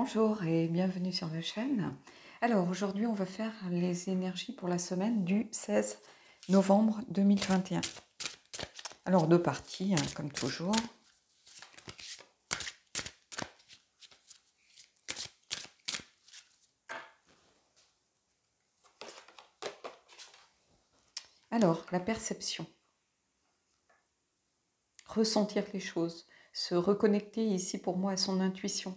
Bonjour et bienvenue sur la chaîne. Alors aujourd'hui on va faire les énergies pour la semaine du 16 novembre 2021. Alors deux parties comme toujours. Alors la perception. Ressentir les choses. Se reconnecter ici pour moi à son intuition.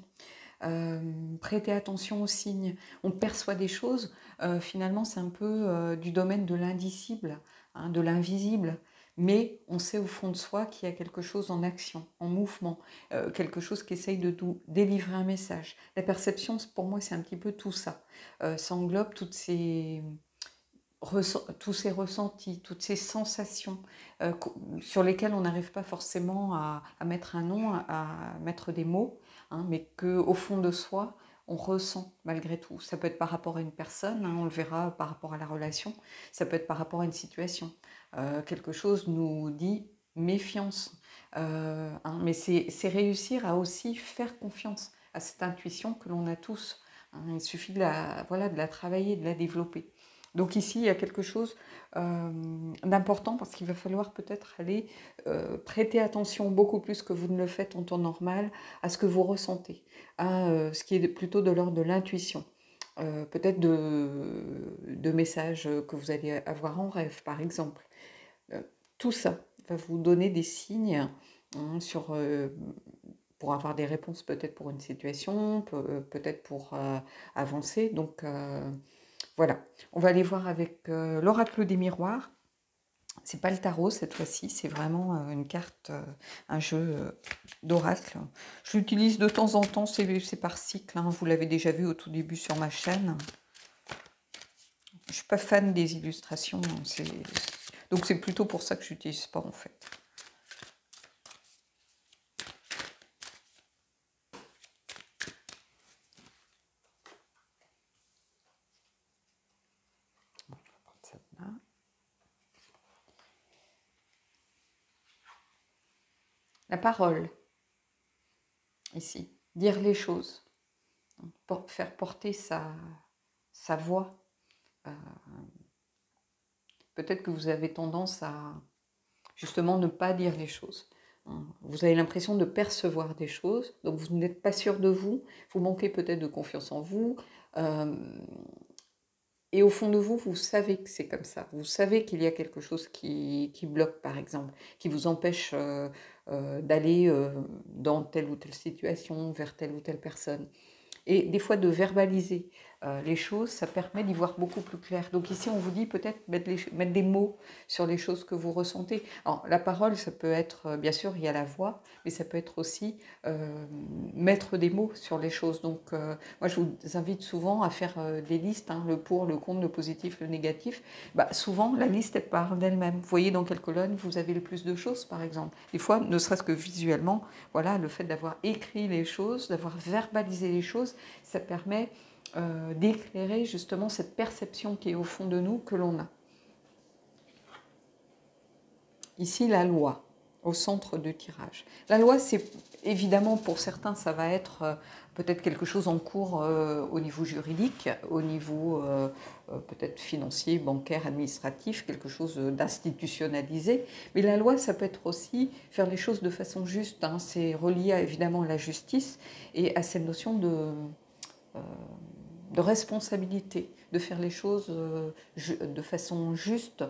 Prêter attention aux signes. On perçoit des choses, finalement c'est un peu du domaine de l'indicible, de l'invisible, mais on sait au fond de soi qu'il y a quelque chose en action, en mouvement, quelque chose qui essaye de nous délivrer un message. La perception, pour moi, c'est un petit peu tout ça. Ça englobe tous ces ressentis, toutes ces sensations sur lesquelles on n'arrive pas forcément à mettre un nom, à mettre des mots, mais qu'au fond de soi, on ressent malgré tout. Ça peut être par rapport à une personne, on le verra par rapport à la relation, ça peut être par rapport à une situation. Quelque chose nous dit méfiance, mais c'est réussir à aussi faire confiance à cette intuition que l'on a tous. Il suffit de la travailler, de la développer. Donc ici, il y a quelque chose d'important parce qu'il va falloir peut-être aller prêter attention beaucoup plus que vous ne le faites en temps normal à ce que vous ressentez, à ce qui est plutôt de l'ordre de l'intuition. Peut-être de messages que vous allez avoir en rêve, par exemple. Euh, tout ça va vous donner des signes pour avoir des réponses peut-être pour une situation, peut-être pour avancer. Donc voilà, on va aller voir avec l'oracle des miroirs. C'est pas le tarot cette fois-ci, c'est vraiment une carte, un jeu d'oracle. Je l'utilise de temps en temps, c'est par cycle, vous l'avez déjà vu au tout début sur ma chaîne. Je suis pas fan des illustrations, donc c'est plutôt pour ça que je n'utilise pas en fait. Bon, je vais prendre celle-là. La parole, ici, dire les choses, faire porter sa voix. Peut-être que vous avez tendance à justement ne pas dire les choses. Vous avez l'impression de percevoir des choses, donc vous n'êtes pas sûr de vous, vous manquez peut-être de confiance en vous, et au fond de vous, vous savez que c'est comme ça. Vous savez qu'il y a quelque chose qui bloque, par exemple, qui vous empêche d'aller dans telle ou telle situation, vers telle ou telle personne. Et des fois, de verbaliser les choses, ça permet d'y voir beaucoup plus clair. Donc ici, on vous dit peut-être mettre des mots sur les choses que vous ressentez. Alors, la parole, ça peut être, bien sûr, il y a la voix, mais ça peut être aussi mettre des mots sur les choses. Donc, moi, je vous invite souvent à faire des listes, le pour, le contre, le positif, le négatif. Souvent, la liste, elle parle d'elle-même. Vous voyez dans quelle colonne vous avez le plus de choses, par exemple. Des fois, ne serait-ce que visuellement, voilà, le fait d'avoir écrit les choses, d'avoir verbalisé les choses, ça permet d'éclairer justement cette perception qui est au fond de nous que l'on a. Ici, la loi, au centre du tirage. La loi, c'est évidemment pour certains, ça va être peut-être quelque chose en cours au niveau juridique, au niveau peut-être financier, bancaire, administratif, quelque chose d'institutionnalisé. Mais la loi, ça peut être aussi faire les choses de façon juste. C'est relié évidemment à la justice et à cette notion de responsabilité, de faire les choses de façon juste,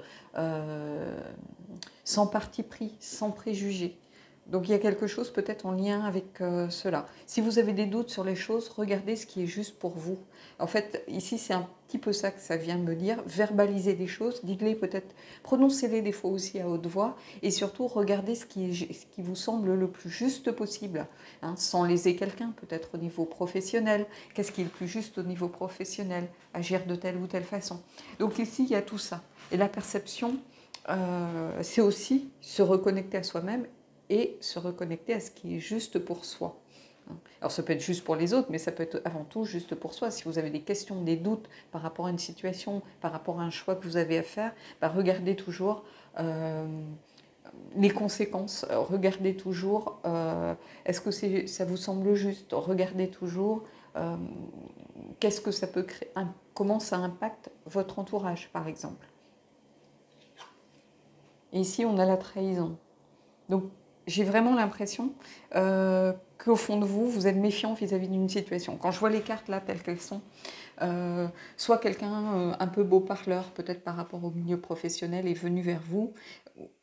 sans parti pris, sans préjugés. Donc il y a quelque chose peut-être en lien avec cela. Si vous avez des doutes sur les choses, regardez ce qui est juste pour vous. En fait, ici, c'est un petit peu ça que ça vient me dire. Verbalisez des choses, dites-les peut-être, prononcez-les des fois aussi à haute voix, et surtout regardez ce qui vous semble le plus juste possible, sans léser quelqu'un, peut-être au niveau professionnel. Qu'est-ce qui est le plus juste au niveau professionnel? Agir de telle ou telle façon. Donc ici, il y a tout ça. Et la perception, c'est aussi se reconnecter à soi-même et se reconnecter à ce qui est juste pour soi. Alors ça peut être juste pour les autres, mais ça peut être avant tout juste pour soi. Si vous avez des questions, des doutes par rapport à une situation, par rapport à un choix que vous avez à faire, regardez toujours les conséquences. Regardez toujours, est-ce que ça vous semble juste? Regardez toujours euh, qu'est-ce que ça peut créer, comment ça impacte votre entourage, par exemple. Et ici, on a la trahison. Donc, j'ai vraiment l'impression qu'au fond de vous, vous êtes méfiant vis-à-vis d'une situation. Quand je vois les cartes là, telles qu'elles sont, soit quelqu'un un peu beau parleur, peut-être par rapport au milieu professionnel, est venu vers vous.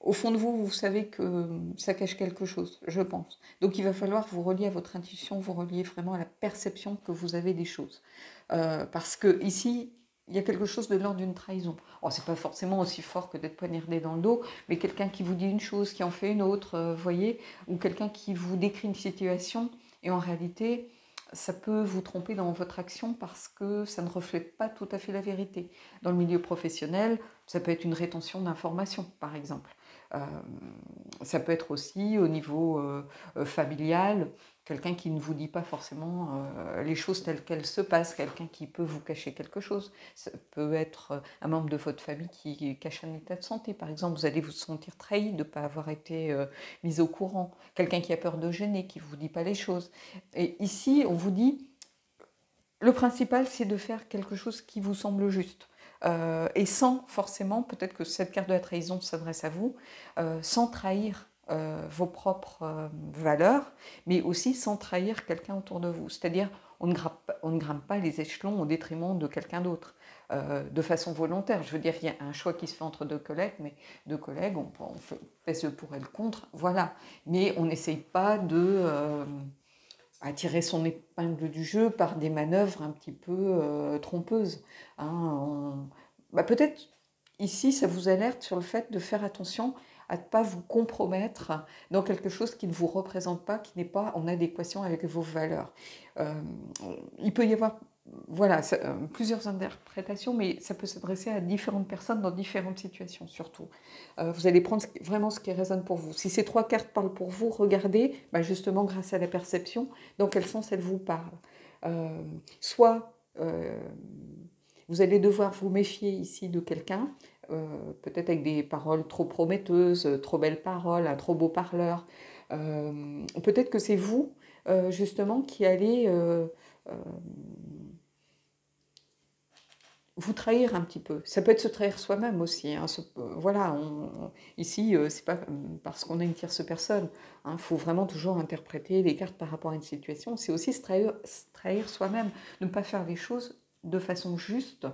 Au fond de vous, vous savez que ça cache quelque chose, je pense. Donc il va falloir vous relier à votre intuition, vous relier vraiment à la perception que vous avez des choses. Parce que ici, il y a quelque chose de l'ordre d'une trahison. Oh, c'est pas forcément aussi fort que d'être poignardé dans le dos, mais quelqu'un qui vous dit une chose, qui en fait une autre, voyez, ou quelqu'un qui vous décrit une situation, et en réalité, ça peut vous tromper dans votre action parce que ça ne reflète pas tout à fait la vérité. Dans le milieu professionnel, ça peut être une rétention d'informations, par exemple. Euh, Ça peut être aussi au niveau familial, quelqu'un qui ne vous dit pas forcément les choses telles qu'elles se passent, quelqu'un qui peut vous cacher quelque chose. Ça peut être un membre de votre famille qui cache un état de santé, par exemple. Vous allez vous sentir trahi de ne pas avoir été mis au courant. Quelqu'un qui a peur de gêner, qui ne vous dit pas les choses. Et ici, on vous dit, le principal, c'est de faire quelque chose qui vous semble juste. Et sans forcément, peut-être que cette carte de la trahison s'adresse à vous, sans trahir vos propres valeurs, mais aussi sans trahir quelqu'un autour de vous. C'est-à-dire, on ne grimpe pas les échelons au détriment de quelqu'un d'autre, de façon volontaire. Je veux dire, il y a un choix qui se fait entre deux collègues, mais deux collègues, on fait le pour et le contre, voilà. Mais on n'essaye pas de tirer son épingle du jeu par des manœuvres un petit peu trompeuses. Hein, peut-être ici, ça vous alerte sur le fait de faire attention à ne pas vous compromettre dans quelque chose qui ne vous représente pas, qui n'est pas en adéquation avec vos valeurs. Il peut y avoir plusieurs interprétations, mais ça peut s'adresser à différentes personnes dans différentes situations surtout. Vous allez prendre vraiment ce qui résonne pour vous. Si ces trois cartes parlent pour vous, regardez, justement grâce à la perception, dans quel sens elles vous parlent. Soit vous allez devoir vous méfier ici de quelqu'un, peut-être avec des paroles trop prometteuses, trop belles paroles, un trop beau parleur. Peut-être que c'est vous, justement, qui allez vous trahir un petit peu. Ça peut être se trahir soi-même aussi. Hein. Voilà, ici, c'est pas parce qu'on a une tierce personne. Il faut vraiment toujours interpréter les cartes par rapport à une situation. C'est aussi se trahir soi-même, ne pas faire les choses de façon juste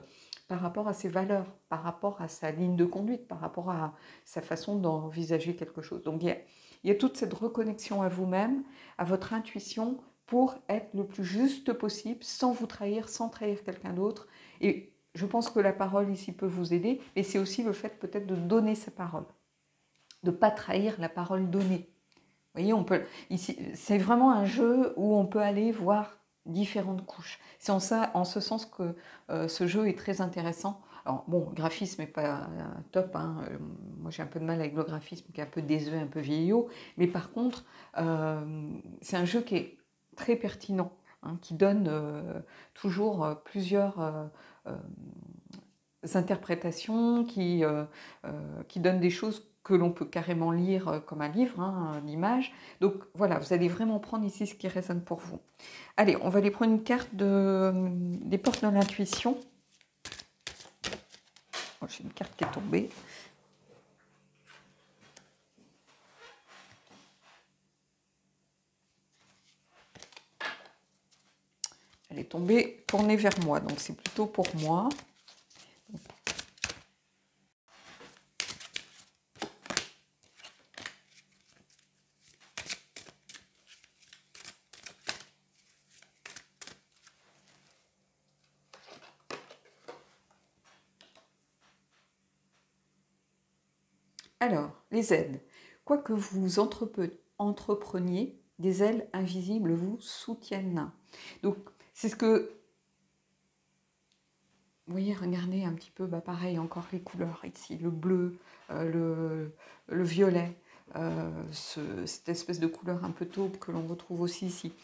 par rapport à ses valeurs, par rapport à sa ligne de conduite, par rapport à sa façon d'envisager quelque chose. Donc il y a toute cette reconnexion à vous-même, à votre intuition, pour être le plus juste possible, sans vous trahir, sans trahir quelqu'un d'autre. Et je pense que la parole ici peut vous aider, mais c'est aussi le fait peut-être de donner sa parole, de ne pas trahir la parole donnée. Vous voyez, ici, c'est vraiment un jeu où on peut aller voir différentes couches. C'est en ce sens que ce jeu est très intéressant. Alors bon, le graphisme n'est pas top, hein. Moi j'ai un peu de mal avec le graphisme qui est un peu désuet, un peu vieillot, mais par contre, c'est un jeu qui est très pertinent, hein, qui donne toujours plusieurs interprétations, qui donnent des choses que l'on peut carrément lire comme un livre, hein, l'image. Donc voilà, vous allez vraiment prendre ici ce qui résonne pour vous. Allez, on va aller prendre une carte des portes de l'intuition. Oh, j'ai une carte qui est tombée. Elle est tombée, tournée vers moi, donc c'est plutôt pour moi. Alors, les aides. Quoi que vous entrepreniez, des ailes invisibles vous soutiennent. Donc, c'est ce que... Vous voyez, regardez un petit peu, pareil, encore les couleurs ici, le bleu, le violet, cette espèce de couleur un peu taupe que l'on retrouve aussi ici.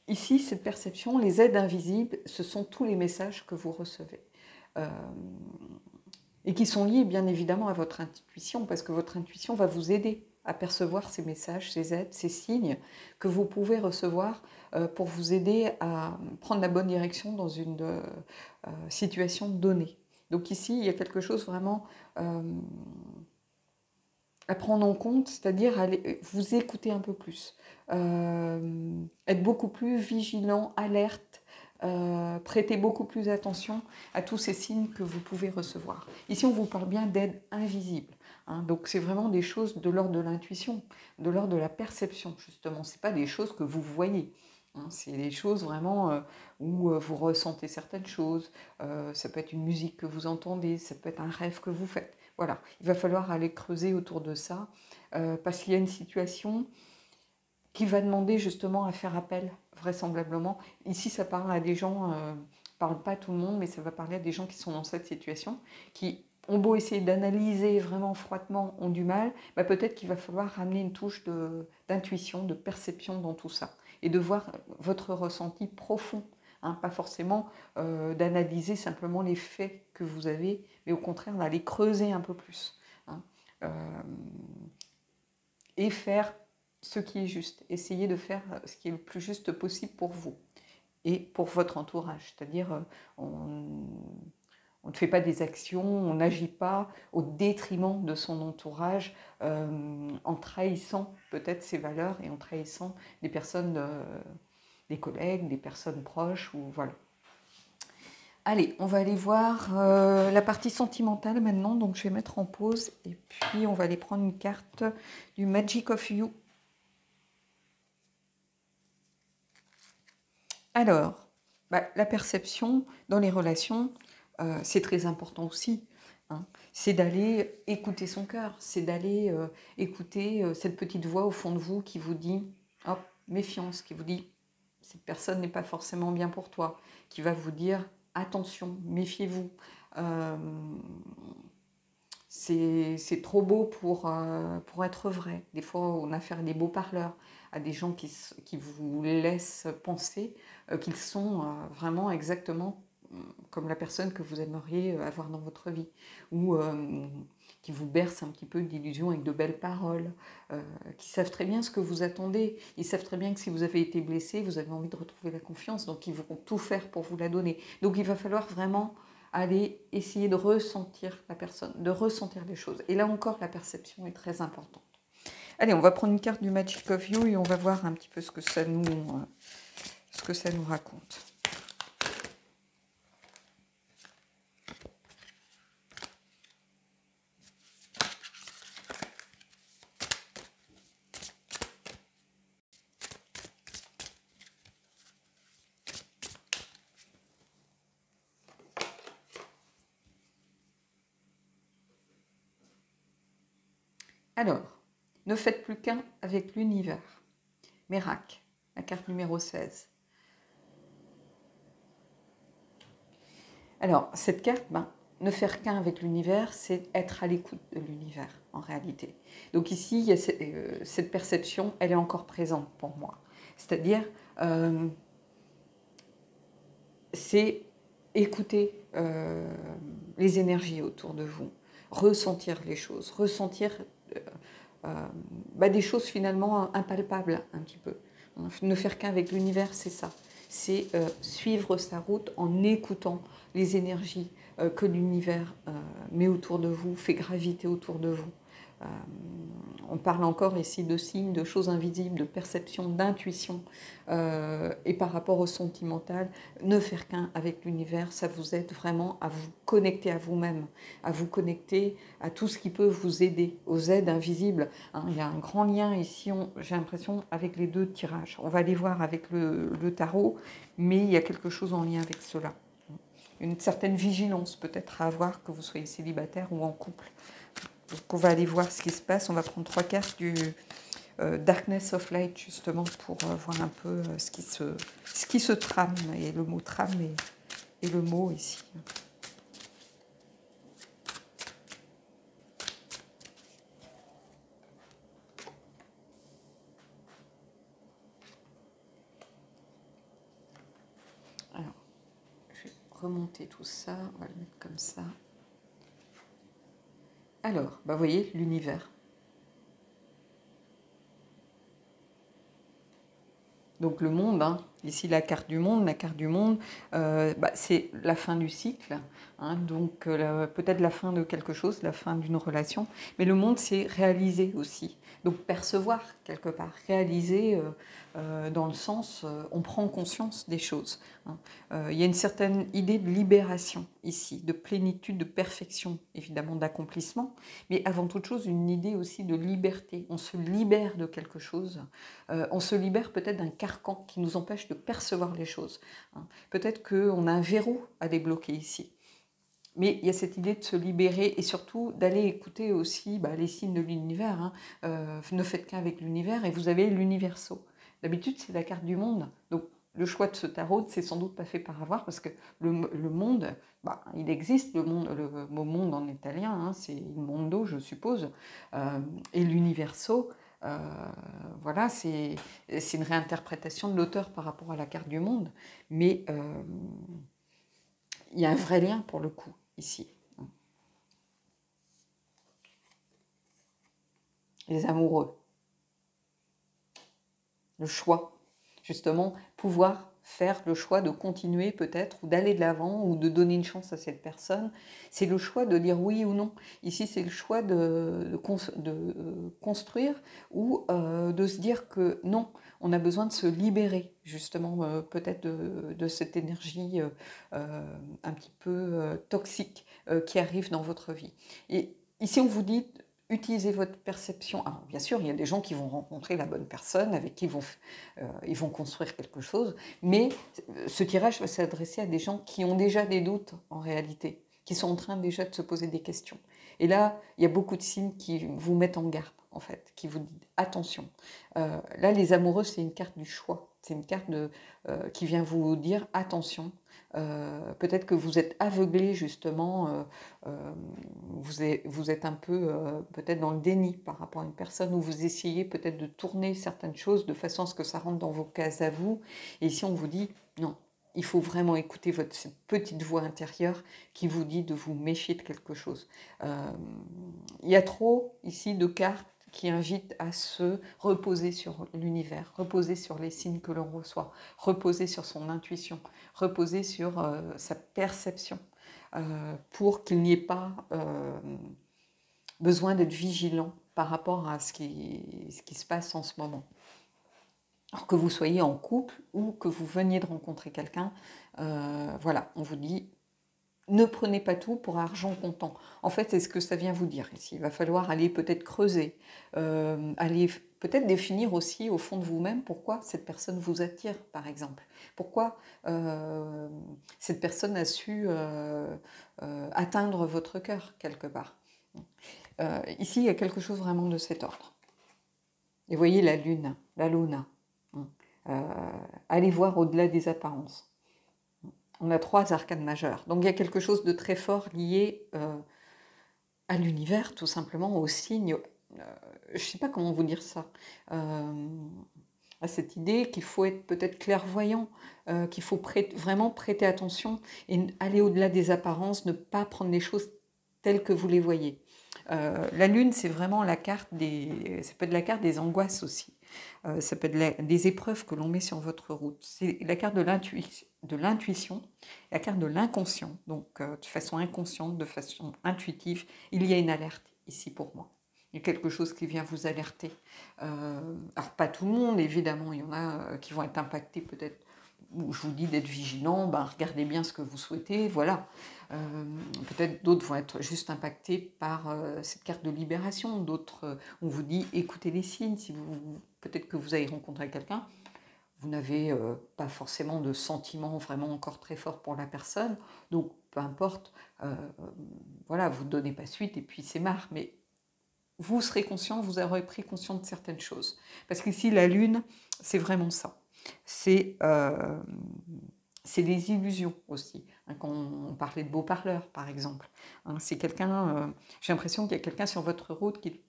Ici, cette perception, les aides invisibles, ce sont tous les messages que vous recevez. Et qui sont liés bien évidemment à votre intuition, parce que votre intuition va vous aider à percevoir ces messages, ces aides, ces signes que vous pouvez recevoir pour vous aider à prendre la bonne direction dans une situation donnée. Donc ici, il y a quelque chose vraiment à prendre en compte, c'est-à-dire vous écouter un peu plus, être beaucoup plus vigilant, alerte, prêter beaucoup plus attention à tous ces signes que vous pouvez recevoir. Ici, on vous parle bien d'aide invisible. Hein, donc, c'est vraiment des choses de l'ordre de l'intuition, de l'ordre de la perception, justement. Ce n'est pas des choses que vous voyez. Hein, c'est des choses vraiment où vous ressentez certaines choses. Ça peut être une musique que vous entendez, ça peut être un rêve que vous faites. Voilà, il va falloir aller creuser autour de ça, parce qu'il y a une situation qui va demander justement à faire appel, vraisemblablement. Ici, ça parle à des gens, parle pas à tout le monde, mais ça va parler à des gens qui sont dans cette situation, qui ont beau essayer d'analyser vraiment froidement, ont du mal, bah peut-être qu'il va falloir ramener une touche d'intuition, de perception dans tout ça, et de voir votre ressenti profond. Hein, pas forcément d'analyser simplement les faits que vous avez, mais au contraire d'aller creuser un peu plus. Hein, et faire ce qui est juste. Essayez de faire ce qui est le plus juste possible pour vous et pour votre entourage. C'est-à-dire, on ne fait pas des actions, on n'agit pas au détriment de son entourage en trahissant peut-être ses valeurs et en trahissant des personnes, des collègues, des personnes proches, ou voilà. Allez, on va aller voir la partie sentimentale maintenant. Donc, je vais mettre en pause et puis on va aller prendre une carte du Magic of You. Alors, la perception dans les relations, c'est très important aussi. Hein. C'est d'aller écouter son cœur, c'est d'aller écouter cette petite voix au fond de vous qui vous dit, hop, méfiance, qui vous dit, cette personne n'est pas forcément bien pour toi, qui va vous dire, attention, méfiez-vous. C'est trop beau pour être vrai. Des fois, on a affaire à des beaux parleurs, à des gens qui vous laissent penser qu'ils sont vraiment exactement comme la personne que vous aimeriez avoir dans votre vie, ou qui vous bercent un petit peu d'illusions avec de belles paroles, qui savent très bien ce que vous attendez. Ils savent très bien que si vous avez été blessé, vous avez envie de retrouver la confiance, donc ils vont tout faire pour vous la donner. Donc il va falloir vraiment aller essayer de ressentir la personne, de ressentir les choses. Et là encore, la perception est très importante. Allez, on va prendre une carte du Magic of You et on va voir un petit peu ce que ça nous raconte. Alors, ne faites plus qu'un avec l'univers. Mérac, la carte numéro 16. Alors, cette carte, ne faire qu'un avec l'univers, c'est être à l'écoute de l'univers, en réalité. Donc ici, il y a cette perception, elle est encore présente pour moi. C'est-à-dire, c'est écouter les énergies autour de vous, ressentir les choses, ressentir des choses finalement impalpables un petit peu. Ne faire qu'un avec l'univers, c'est ça. C'est suivre sa route en écoutant les énergies que l'univers met autour de vous, fait graviter autour de vous. On parle encore ici de signes, de choses invisibles, de perception, d'intuition. Et par rapport au sentimental, ne faire qu'un avec l'univers, ça vous aide vraiment à vous connecter à vous-même, à vous connecter à tout ce qui peut vous aider, aux aides invisibles. Hein, il y a un grand lien ici, j'ai l'impression, avec les deux tirages. On va aller voir avec le tarot, mais il y a quelque chose en lien avec cela. Une certaine vigilance peut-être à avoir, que vous soyez célibataire ou en couple. Donc on va aller voir ce qui se passe. On va prendre 3 cartes du Darkness of Light, justement, pour voir un peu ce qui se trame. Et le mot trame est le mot ici. Alors, je vais remonter tout ça. On va le mettre comme ça. Alors, vous voyez, l'univers. Donc le monde, hein, ici la carte du monde, c'est la fin du cycle, hein, donc peut-être la fin de quelque chose, la fin d'une relation, mais le monde c'est réaliser aussi, donc percevoir quelque part, réaliser dans le sens, on prend conscience des choses, hein. Il y a une certaine idée de libération ici, de plénitude, de perfection, évidemment d'accomplissement, mais avant toute chose une idée aussi de liberté, on se libère de quelque chose. On se libère peut-être d'un carcan qui nous empêche de percevoir les choses, hein. Peut-être qu'on a un verrou à débloquer ici. Mais il y a cette idée de se libérer et surtout d'aller écouter aussi les signes de l'univers, hein. Ne faites qu'un avec l'univers et vous avez l'universo. D'habitude, c'est la carte du monde. Donc, le choix de ce tarot, c'est sans doute pas fait par hasard parce que le monde, il existe, le mot monde en italien, hein, c'est il mondo, je suppose, et l'universo. Euh, voilà, c'est une réinterprétation de l'auteur par rapport à la carte du monde, mais il y a un vrai lien pour le coup ici. Les amoureux, le choix, justement, pouvoir faire le choix de continuer peut-être, ou d'aller de l'avant, ou de donner une chance à cette personne. C'est le choix de dire oui ou non. Ici, c'est le choix de construire ou de se dire que non, on a besoin de se libérer, justement, peut-être de cette énergie un petit peu toxique qui arrive dans votre vie. Et ici, on vous dit utilisez votre perception. Alors, bien sûr, il y a des gens qui vont rencontrer la bonne personne, avec qui ils vont construire quelque chose, mais ce tirage va s'adresser à des gens qui ont déjà des doutes en réalité, qui sont en train déjà de se poser des questions. Et là, il y a beaucoup de signes qui vous mettent en garde, en fait, qui vous disent attention. Là, les amoureux, c'est une carte du choix, c'est une carte qui vient vous dire attention. Peut-être que vous êtes aveuglé justement, vous êtes un peu peut-être dans le déni par rapport à une personne, où vous essayez peut-être de tourner certaines choses de façon à ce que ça rentre dans vos cases à vous. Et ici, on vous dit non, il faut vraiment écouter cette petite voix intérieure qui vous dit de vous méfier de quelque chose. Il y a trop ici de cartes qui invitent à se reposer sur l'univers, reposer sur les signes que l'on reçoit, reposer sur son intuition, reposer sur sa perception, pour qu'il n'y ait pas besoin d'être vigilant par rapport à ce qui se passe en ce moment. Alors que vous soyez en couple ou que vous veniez de rencontrer quelqu'un, voilà, on vous dit ne prenez pas tout pour argent comptant. En fait, c'est ce que ça vient vous dire ici. Il va falloir aller peut-être creuser, aller peut-être définir aussi au fond de vous-même pourquoi cette personne vous attire, par exemple. Pourquoi cette personne a su atteindre votre cœur, quelque part. Ici, il y a quelque chose vraiment de cet ordre. Et vous voyez la lune, la luna. Allez voir au-delà des apparences. On a 3 arcanes majeures. Donc il y a quelque chose de très fort lié à l'univers, tout simplement, aux signes. Je ne sais pas comment vous dire ça. À cette idée qu'il faut être peut-être clairvoyant, qu'il faut vraiment prêter attention et aller au-delà des apparences, ne pas prendre les choses telles que vous les voyez. La lune, c'est vraiment la carte ça peut être la carte des angoisses aussi. Ça peut être des épreuves que l'on met sur votre route. C'est la carte de l'intuition, la carte de l'inconscient. Donc, de façon inconsciente, de façon intuitive, il y a une alerte ici pour moi. Il y a quelque chose qui vient vous alerter. Alors, pas tout le monde, évidemment. Il y en a qui vont être impactés peut-être. Où je vous dis d'être vigilant, regardez bien ce que vous souhaitez, voilà. Peut-être d'autres vont être juste impactés par cette carte de libération. D'autres, on vous dit écoutez les signes. Peut-être que vous avez rencontré quelqu'un, vous n'avez pas forcément de sentiments vraiment encore très forts pour la personne, donc peu importe, voilà, vous ne donnez pas suite et puis c'est marre, mais vous serez conscient, vous aurez pris conscience de certaines choses. Parce qu'ici, la lune, c'est vraiment ça. C'est des illusions aussi. Hein, quand on parlait de beau parleur, par exemple. Hein, c'est quelqu'un, j'ai l'impression qu'il y a quelqu'un sur votre route qui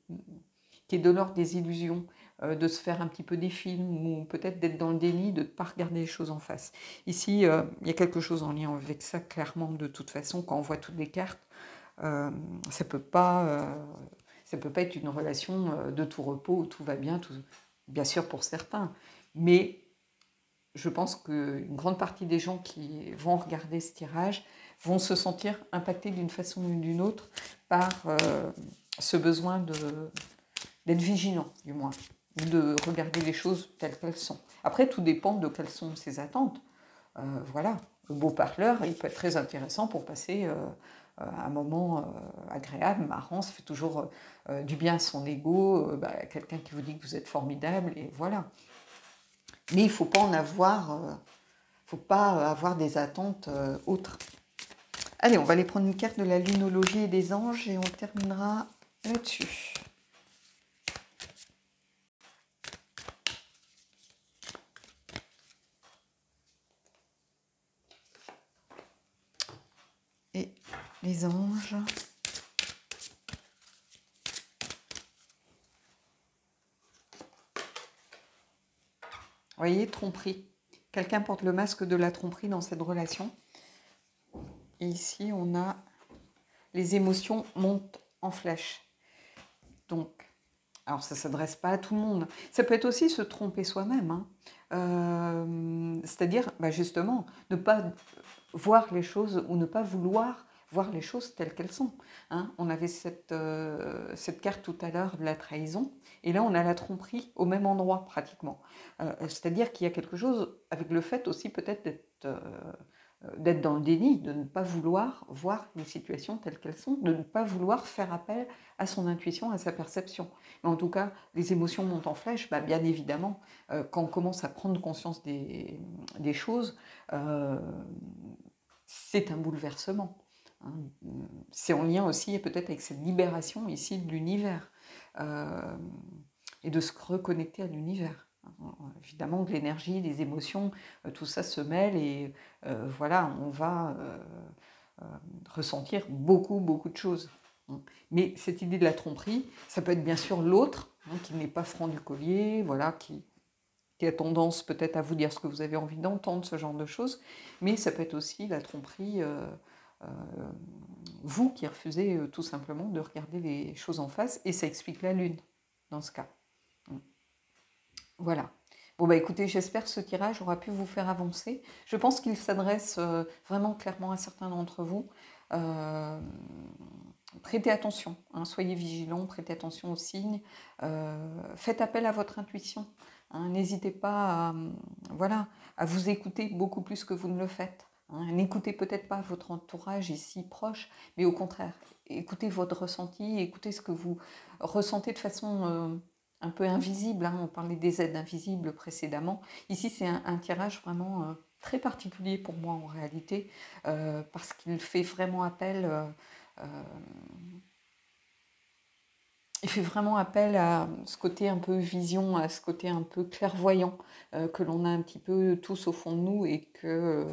est de l'ordre des illusions, de se faire un petit peu des films, ou peut-être d'être dans le déni, de ne pas regarder les choses en face. Ici, il y a quelque chose en lien avec ça, clairement, de toute façon, quand on voit toutes les cartes, ça ne peut pas être une relation de tout repos, où tout va bien, bien sûr pour certains, mais je pense qu'une grande partie des gens qui vont regarder ce tirage vont se sentir impactés d'une façon ou d'une autre par ce besoin d'être vigilant, du moins, de regarder les choses telles qu'elles sont. Après, tout dépend de quelles sont ses attentes. Voilà, le beau parleur, il peut être très intéressant pour passer un moment agréable, marrant, ça fait toujours du bien à son ego, quelqu'un qui vous dit que vous êtes formidable, et voilà. Mais il ne faut pas en avoir, faut pas avoir des attentes autres. Allez, on va aller prendre une carte de la lunologie et des anges et on terminera là-dessus. Et les anges. Vous voyez, tromperie. Quelqu'un porte le masque de la tromperie dans cette relation. Et ici, on a les émotions montent en flèche. Donc, alors ça ne s'adresse pas à tout le monde. Ça peut être aussi se tromper soi-même. Hein. C'est-à-dire, justement, ne pas voir les choses ou ne pas vouloir voir les choses telles qu'elles sont. Hein. On avait cette carte tout à l'heure de la trahison, et là on a la tromperie au même endroit pratiquement. C'est-à-dire qu'il y a quelque chose avec le fait aussi peut-être d'être dans le déni, de ne pas vouloir voir les situations telles qu'elles sont, de ne pas vouloir faire appel à son intuition, à sa perception. Mais en tout cas, les émotions montent en flèche, bien évidemment, quand on commence à prendre conscience des choses, c'est un bouleversement. Hein. C'est en lien aussi peut-être avec cette libération ici de l'univers et de se reconnecter à l'univers. Évidemment que l'énergie, les émotions, tout ça se mêle et voilà, on va ressentir beaucoup de choses. Mais cette idée de la tromperie, ça peut être bien sûr l'autre, qui n'est pas franc du collier, voilà, qui a tendance peut-être à vous dire ce que vous avez envie d'entendre, ce genre de choses, mais ça peut être aussi la tromperie, vous qui refusez tout simplement de regarder les choses en face, et ça explique la lune dans ce cas. Voilà. Bon écoutez, j'espère que ce tirage aura pu vous faire avancer. Je pense qu'il s'adresse vraiment clairement à certains d'entre vous. Prêtez attention, hein, soyez vigilants, prêtez attention aux signes, faites appel à votre intuition. Hein, n'hésitez pas à vous écouter beaucoup plus que vous ne le faites. Hein. N'écoutez peut-être pas votre entourage ici proche, mais au contraire, écoutez votre ressenti, écoutez ce que vous ressentez de façon un peu invisible. Hein. On parlait des aides invisibles précédemment. Ici, c'est un tirage vraiment très particulier pour moi en réalité, parce qu'il fait vraiment appel... il fait vraiment appel à ce côté un peu vision, à ce côté un peu clairvoyant que l'on a un petit peu tous au fond de nous et que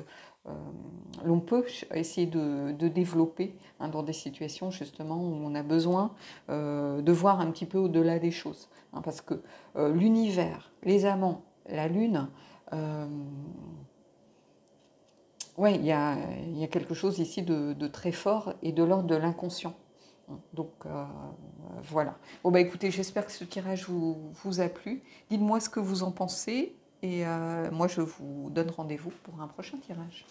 l'on peut essayer de développer dans des situations justement où on a besoin de voir un petit peu au-delà des choses. Hein, parce que l'univers, les amants, la lune... oui, il y a quelque chose ici de très fort et de l'ordre de l'inconscient. Donc voilà. Bon écoutez, j'espère que ce tirage vous a plu. Dites-moi ce que vous en pensez et moi je vous donne rendez-vous pour un prochain tirage.